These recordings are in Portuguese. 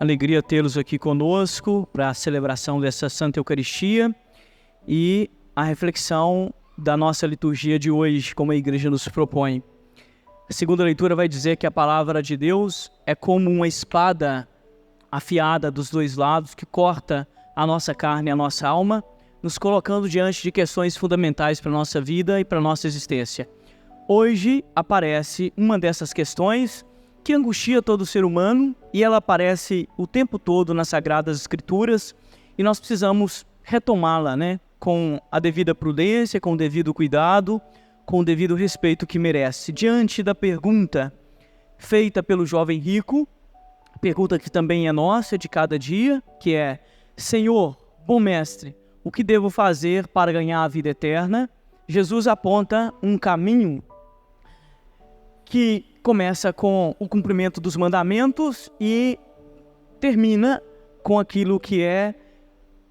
Alegria tê-los aqui conosco para a celebração dessa Santa Eucaristia e a reflexão da nossa liturgia de hoje, como a Igreja nos propõe. A segunda leitura vai dizer que a palavra de Deus é como uma espada afiada dos dois lados que corta a nossa carne e a nossa alma, nos colocando diante de questões fundamentais para a nossa vida e para a nossa existência. Hoje aparece uma dessas questões que angustia todo ser humano e ela aparece o tempo todo nas Sagradas Escrituras e nós precisamos retomá-la, com a devida prudência, com o devido cuidado, com o devido respeito que merece. Diante da pergunta feita pelo jovem rico, pergunta que também é nossa, de cada dia, que é: Senhor, bom mestre, o que devo fazer para ganhar a vida eterna? Jesus aponta um caminho que começa com o cumprimento dos mandamentos e termina com aquilo que é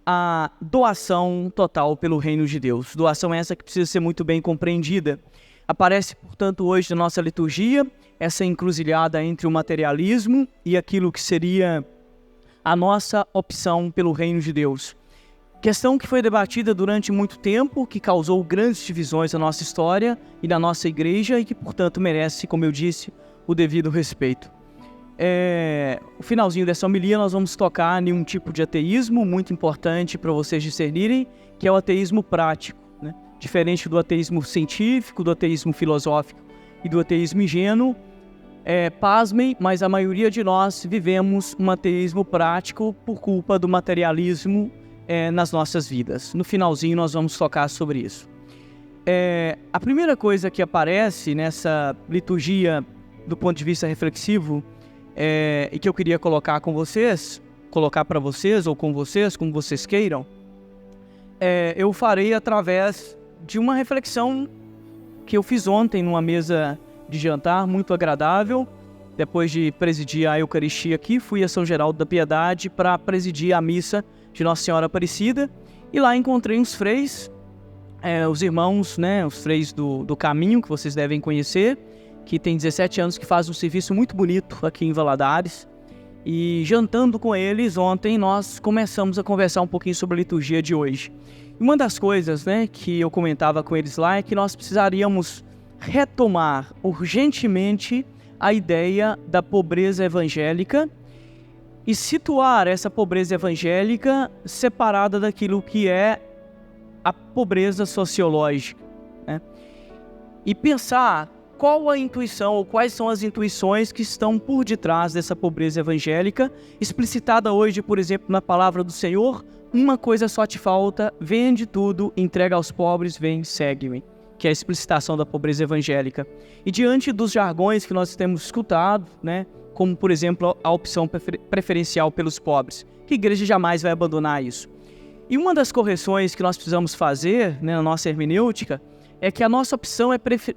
a doação total pelo reino de Deus. Doação essa que precisa ser muito bem compreendida. Aparece, portanto, hoje na nossa liturgia essa encruzilhada entre o materialismo e aquilo que seria a nossa opção pelo reino de Deus. Questão que foi debatida durante muito tempo, que causou grandes divisões na nossa história e na nossa igreja e que, portanto, merece, como eu disse, o devido respeito. O finalzinho dessa homilia nós vamos tocar em um tipo de ateísmo muito importante para vocês discernirem, que é o ateísmo prático, diferente do ateísmo científico, do ateísmo filosófico e do ateísmo ingênuo. Pasmem, mas a maioria de nós vivemos um ateísmo prático por culpa do materialismo nas nossas vidas. No finalzinho nós vamos tocar sobre isso. A primeira coisa que aparece nessa liturgia do ponto de vista reflexivo e que eu queria colocar com vocês, colocar para vocês ou com vocês, como vocês queiram, eu farei através de uma reflexão que eu fiz ontem numa mesa de jantar muito agradável. Depois de presidir a Eucaristia aqui, fui a São Geraldo da Piedade para presidir a missa de Nossa Senhora Aparecida, e lá encontrei uns freis, os irmãos, os freis do Caminho, que vocês devem conhecer, que tem 17 anos, que faz um serviço muito bonito aqui em Valadares, e jantando com eles ontem, nós começamos a conversar um pouquinho sobre a liturgia de hoje. E uma das coisas que eu comentava com eles lá é que nós precisaríamos retomar urgentemente a ideia da pobreza evangélica e situar essa pobreza evangélica separada daquilo que é a pobreza sociológica, e pensar qual a intuição ou quais são as intuições que estão por detrás dessa pobreza evangélica, explicitada hoje, por exemplo, na palavra do Senhor: uma coisa só te falta, vende tudo, entrega aos pobres, vem, segue-me, que é a explicitação da pobreza evangélica. E diante dos jargões que nós temos escutado, como, por exemplo, a opção preferencial pelos pobres, que a igreja jamais vai abandonar isso. E uma das correções que nós precisamos fazer na nossa hermenêutica é que a nossa opção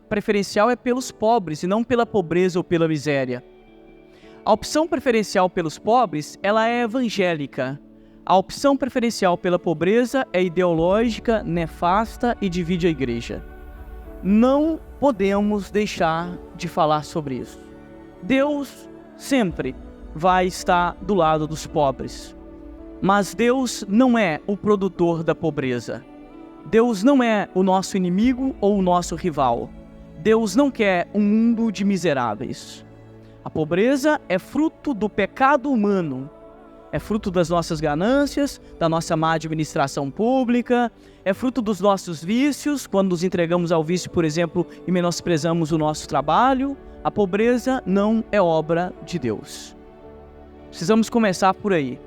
preferencial é pelos pobres e não pela pobreza ou pela miséria. A opção preferencial pelos pobres, ela é evangélica. A opção preferencial pela pobreza é ideológica, nefasta e divide a igreja. Não podemos deixar de falar sobre isso. Deus sempre vai estar do lado dos pobres, mas Deus não é o produtor da pobreza. Deus não é o nosso inimigo ou o nosso rival. Deus não quer um mundo de miseráveis. A pobreza é fruto do pecado humano, é fruto das nossas ganâncias, da nossa má administração pública, é fruto dos nossos vícios, quando nos entregamos ao vício, por exemplo, e menosprezamos o nosso trabalho. A pobreza não é obra de Deus. Precisamos começar por aí,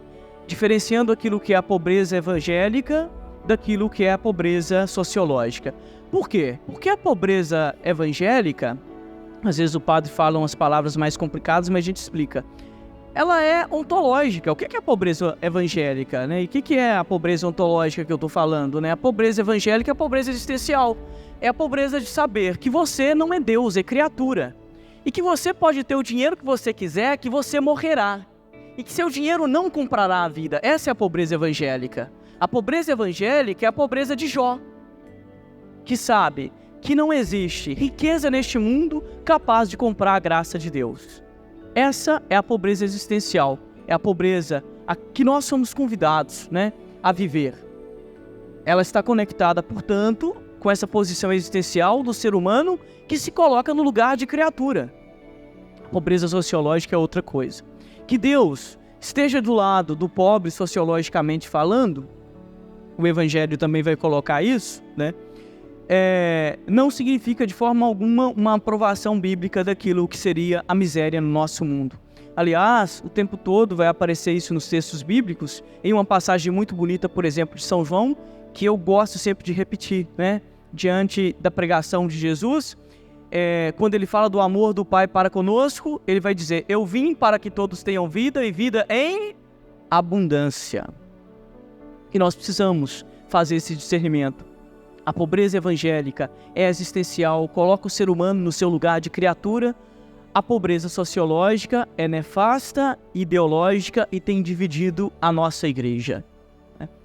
diferenciando aquilo que é a pobreza evangélica daquilo que é a pobreza sociológica. Por quê? Porque a pobreza evangélica, às vezes o padre fala umas palavras mais complicadas, mas a gente explica. Ela é ontológica. O que é a pobreza evangélica? E o que é a pobreza ontológica que eu estou falando? A pobreza evangélica é a pobreza existencial. É a pobreza de saber que você não é Deus, é criatura. E que você pode ter o dinheiro que você quiser, que você morrerá. E que seu dinheiro não comprará a vida. Essa é a pobreza evangélica. A pobreza evangélica é a pobreza de Jó, que sabe que não existe riqueza neste mundo capaz de comprar a graça de Deus. Essa é a pobreza existencial. é a pobreza a que nós somos convidados, né, a viver. Ela está conectada, portanto, com essa posição existencial do ser humano que se coloca no lugar de criatura. A pobreza sociológica é outra coisa. Que Deus esteja do lado do pobre sociologicamente falando, o Evangelho também vai colocar isso, né? Não significa de forma alguma uma aprovação bíblica daquilo que seria a miséria no nosso mundo. Aliás, o tempo todo vai aparecer isso nos textos bíblicos, em uma passagem muito bonita, por exemplo, de São João, que eu gosto sempre de repetir, né? Diante da pregação de Jesus, quando ele fala do amor do Pai para conosco, ele vai dizer: eu vim para que todos tenham vida e vida em abundância. E nós precisamos fazer esse discernimento. A pobreza evangélica é existencial, coloca o ser humano no seu lugar de criatura. A pobreza sociológica é nefasta, ideológica e tem dividido a nossa igreja.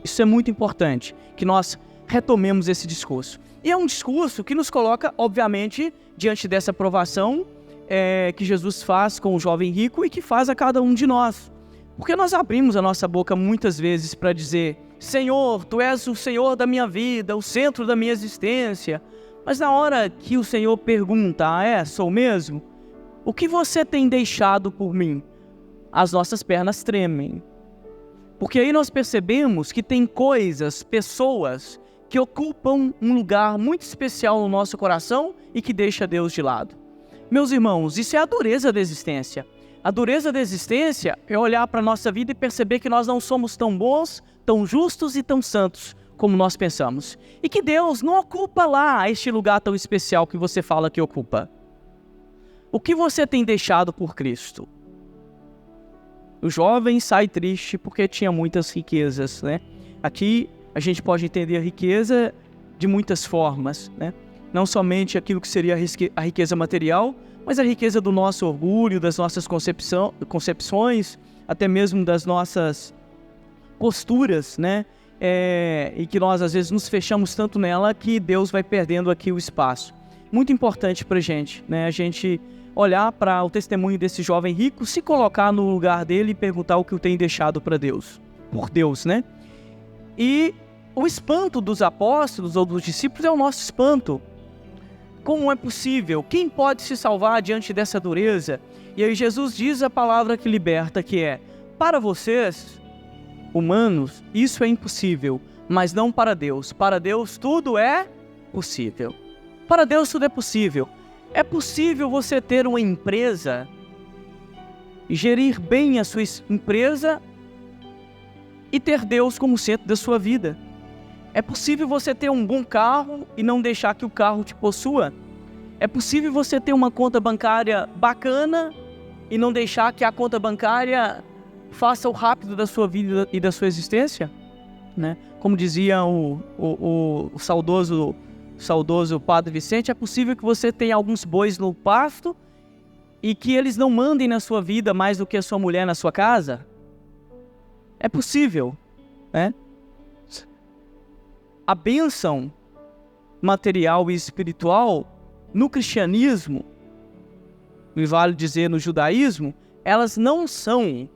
Isso é muito importante, que nós retomemos esse discurso. E é um discurso que nos coloca, obviamente, diante dessa provação que Jesus faz com o jovem rico e que faz a cada um de nós. Porque nós abrimos a nossa boca muitas vezes para dizer: Senhor, Tu és o Senhor da minha vida, o centro da minha existência. Mas na hora que o Senhor pergunta: sou mesmo? O que você tem deixado por mim? As nossas pernas tremem. Porque aí nós percebemos que tem coisas, pessoas que ocupam um lugar muito especial no nosso coração e que deixa Deus de lado. Meus irmãos, isso é a dureza da existência. A dureza da existência é olhar para a nossa vida e perceber que nós não somos tão bons, tão justos e tão santos como nós pensamos. E que Deus não ocupa lá este lugar tão especial que você fala que ocupa. O que você tem deixado por Cristo? O jovem sai triste porque tinha muitas riquezas, né? Aqui a gente pode entender a riqueza de muitas formas, né? Não somente aquilo que seria a riqueza material, mas a riqueza do nosso orgulho, das nossas concepções, até mesmo das nossas posturas, né? E que nós às vezes nos fechamos tanto nela que Deus vai perdendo aqui o espaço. Muito importante para a gente, né? A gente olhar para o testemunho desse jovem rico, se colocar no lugar dele e perguntar o que o tem deixado para Deus, por Deus, né? E o espanto dos apóstolos ou dos discípulos é o nosso espanto. Como é possível? Quem pode se salvar diante dessa dureza? E aí Jesus diz a palavra que liberta, que é: para vocês, humanos, isso é impossível, mas não para Deus. Para Deus tudo é possível. Para Deus tudo é possível. É possível você ter uma empresa, gerir bem a sua empresa e ter Deus como centro da sua vida. É possível você ter um bom carro e não deixar que o carro te possua. É possível você ter uma conta bancária bacana e não deixar que a conta bancária faça o rápido da sua vida e da sua existência, né? Como dizia o saudoso Padre Vicente, é possível que você tenha alguns bois no pasto e que eles não mandem na sua vida mais do que a sua mulher na sua casa? É possível, né? A bênção material e espiritual no cristianismo, e vale dizer no judaísmo, elas não são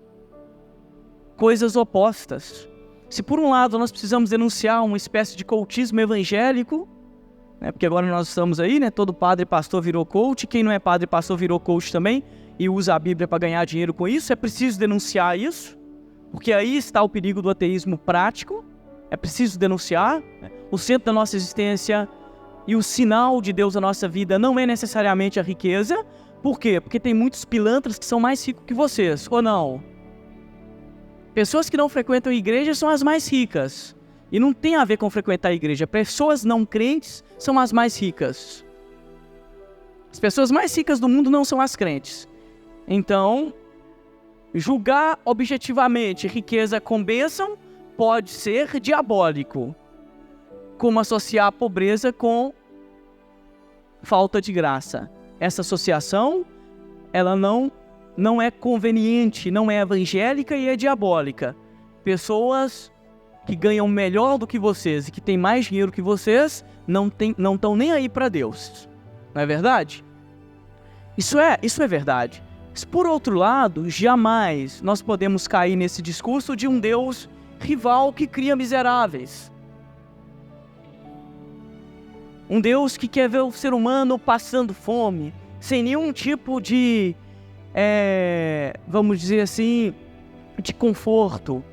coisas opostas. Se por um lado nós precisamos denunciar uma espécie de cultismo evangélico, né, porque agora nós estamos aí, né, todo padre e pastor virou coach, quem não é padre e pastor virou coach também, e usa a Bíblia para ganhar dinheiro com isso, é preciso denunciar isso, porque aí está o perigo do ateísmo prático. É preciso denunciar. O centro da nossa existência e o sinal de Deus na nossa vida não é necessariamente a riqueza. Por quê? Porque tem muitos pilantras que são mais ricos que vocês, ou não? Pessoas que não frequentam a igreja são as mais ricas. E não tem a ver com frequentar a igreja. Pessoas não crentes são as mais ricas. As pessoas mais ricas do mundo não são as crentes. Então, julgar objetivamente riqueza com bênção pode ser diabólico, como associar a pobreza com falta de graça. Essa associação, ela não é conveniente, não é evangélica e é diabólica. Pessoas que ganham melhor do que vocês e que têm mais dinheiro que vocês, não estão nem aí para Deus. Não é verdade? Isso é verdade. Por outro lado, jamais nós podemos cair nesse discurso de um Deus rival que cria miseráveis. Um Deus que quer ver o ser humano passando fome, sem nenhum tipo de, vamos dizer assim, de conforto.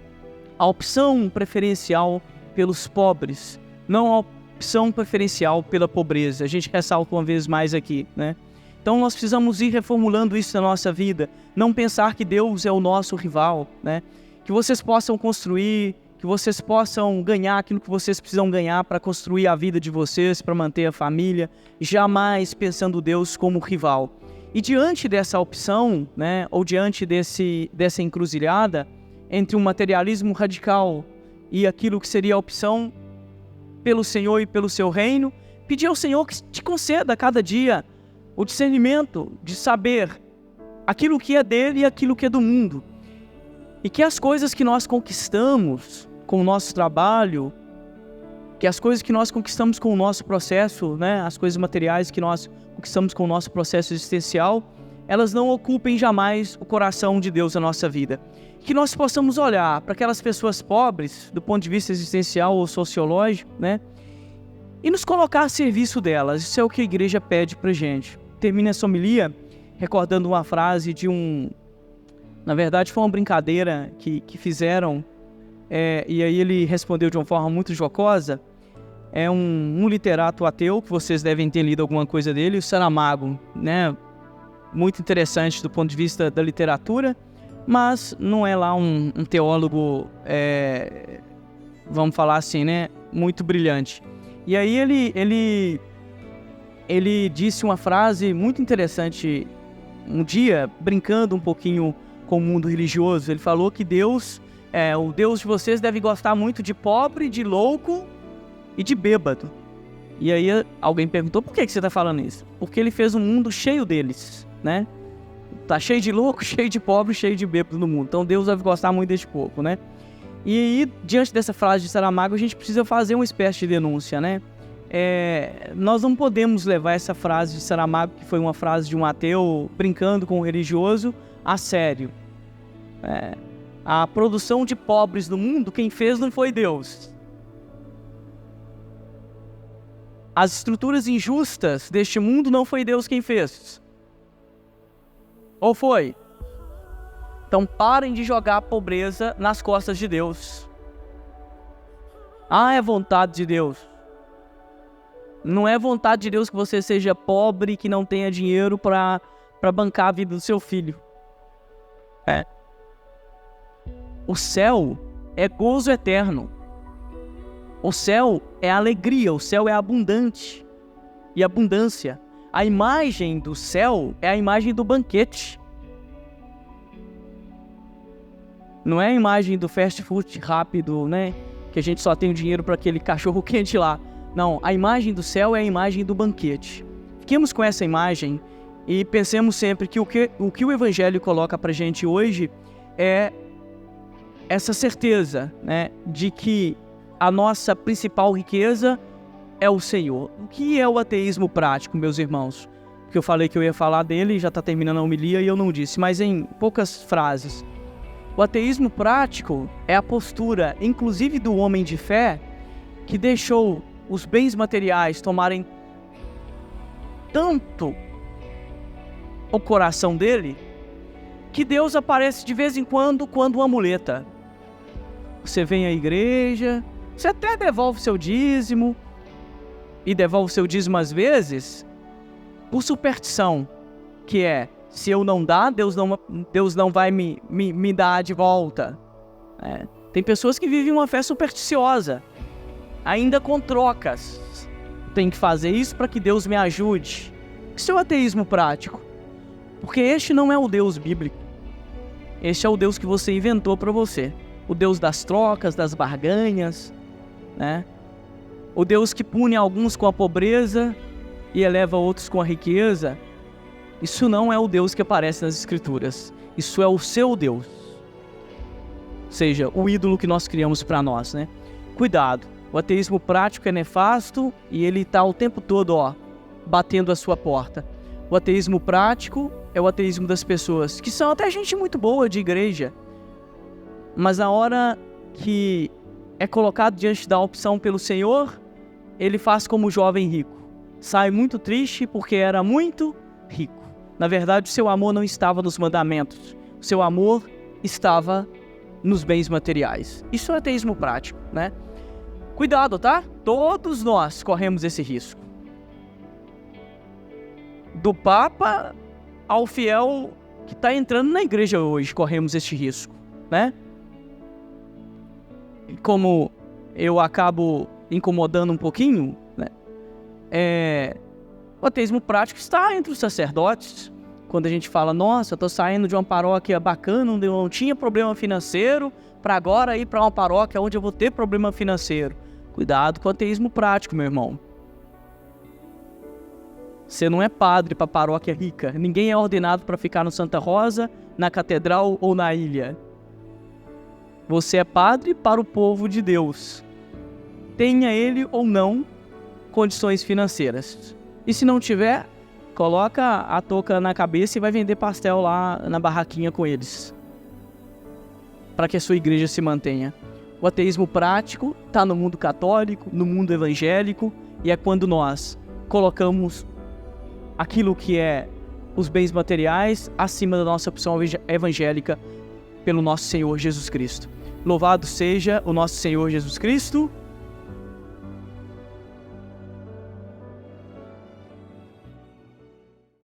A opção preferencial pelos pobres, não a opção preferencial pela pobreza. A gente ressalta uma vez mais aqui, né? Então nós precisamos ir reformulando isso na nossa vida, não pensar que Deus é o nosso rival, né? Que vocês possam construir, que vocês possam ganhar aquilo que vocês precisam ganhar para construir a vida de vocês, para manter a família, jamais pensando Deus como rival. E diante dessa opção, né, ou diante dessa encruzilhada entre um materialismo radical e aquilo que seria a opção pelo Senhor e pelo seu reino, pedir ao Senhor que te conceda a cada dia o discernimento de saber aquilo que é dele e aquilo que é do mundo. E que as coisas que nós conquistamos com o nosso trabalho, que as coisas que nós conquistamos com o nosso processo, né, as coisas materiais que nós conquistamos com o nosso processo existencial, elas não ocupem jamais o coração de Deus na nossa vida. Que nós possamos olhar para aquelas pessoas pobres, do ponto de vista existencial ou sociológico, né, e nos colocar a serviço delas. Isso é o que a igreja pede para a gente. Termina essa homilia recordando uma frase de na verdade foi uma brincadeira que fizeram, e aí ele respondeu de uma forma muito jocosa. É um literato ateu, que vocês devem ter lido alguma coisa dele, o Saramago, né? Muito interessante do ponto de vista da literatura, mas não é lá um teólogo, vamos falar assim, né? Muito brilhante. E aí ele disse uma frase muito interessante um dia, brincando um pouquinho com o mundo religioso. Ele falou que Deus, o Deus de vocês deve gostar muito de pobre, de louco e de bêbado. E aí alguém perguntou, por que você está falando isso? Porque ele fez um mundo cheio deles, né? Tá cheio de louco, cheio de pobre, cheio de bêbado no mundo. Então Deus deve gostar muito desse povo, né? E aí, diante dessa frase de Saramago, a gente precisa fazer uma espécie de denúncia, né? Nós não podemos levar essa frase de Saramago, que foi uma frase de um ateu brincando com o religioso, a sério. A produção de pobres no mundo, quem fez não foi Deus. As estruturas injustas deste mundo não foi Deus quem fez. Ou foi? Então parem de jogar a pobreza nas costas de Deus. É vontade de Deus. Não é vontade de Deus que você seja pobre, que não tenha dinheiro para bancar a vida do seu filho. O céu é gozo eterno. O céu é alegria, o céu é abundante e abundância. A imagem do céu é a imagem do banquete. Não é a imagem do fast food rápido, né? Que a gente só tem o dinheiro para aquele cachorro quente lá. Não, a imagem do céu é a imagem do banquete. Fiquemos com essa imagem e pensemos sempre que o que o Evangelho coloca para a gente hoje é essa certeza, né? De que a nossa principal riqueza é o Senhor. O que é o ateísmo prático, meus irmãos? Porque eu falei que eu ia falar dele, já está terminando a homilia e eu não disse, mas em poucas frases. O ateísmo prático é a postura, inclusive do homem de fé, que deixou os bens materiais tomarem tanto o coração dele, que Deus aparece de vez em quando uma muleta. Você vem à igreja, você até devolve seu dízimo, e devolve seu dízimo às vezes por superstição, que é, se eu não dar, Deus não vai me dar de volta. Tem pessoas que vivem uma fé supersticiosa, ainda com trocas. Tem que fazer isso para que Deus me ajude. Isso é o ateísmo prático. Porque este não é o Deus bíblico. Este é o Deus que você inventou para você. O Deus das trocas, das barganhas, né? O Deus que pune alguns com a pobreza e eleva outros com a riqueza. Isso não é o Deus que aparece nas Escrituras. Isso é o seu Deus. Ou seja, o ídolo que nós criamos para nós, né? Cuidado. O ateísmo prático é nefasto e ele está o tempo todo, batendo a sua porta. O ateísmo prático é o ateísmo das pessoas, que são até gente muito boa de igreja, mas na hora que é colocado diante da opção pelo Senhor, ele faz como o jovem rico. Sai muito triste porque era muito rico. Na verdade, o seu amor não estava nos mandamentos. O seu amor estava nos bens materiais. Isso é ateísmo prático, né? Cuidado, tá? Todos nós corremos esse risco. Do Papa ao fiel que está entrando na igreja hoje, corremos esse risco, né? Como eu acabo incomodando um pouquinho, né? O ateísmo prático está entre os sacerdotes. Quando a gente fala, nossa, eu estou saindo de uma paróquia bacana, onde eu não tinha problema financeiro, para agora ir para uma paróquia onde eu vou ter problema financeiro. Cuidado com o ateísmo prático, meu irmão. Você não é padre para paróquia rica. Ninguém é ordenado para ficar no Santa Rosa, na Catedral ou na ilha. Você é padre para o povo de Deus. Tenha ele ou não condições financeiras. E se não tiver, coloca a touca na cabeça e vai vender pastel lá na barraquinha com eles, para que a sua igreja se mantenha. O ateísmo prático está no mundo católico, no mundo evangélico, e é quando nós colocamos aquilo que é os bens materiais acima da nossa opção evangélica pelo nosso Senhor Jesus Cristo. Louvado seja o nosso Senhor Jesus Cristo.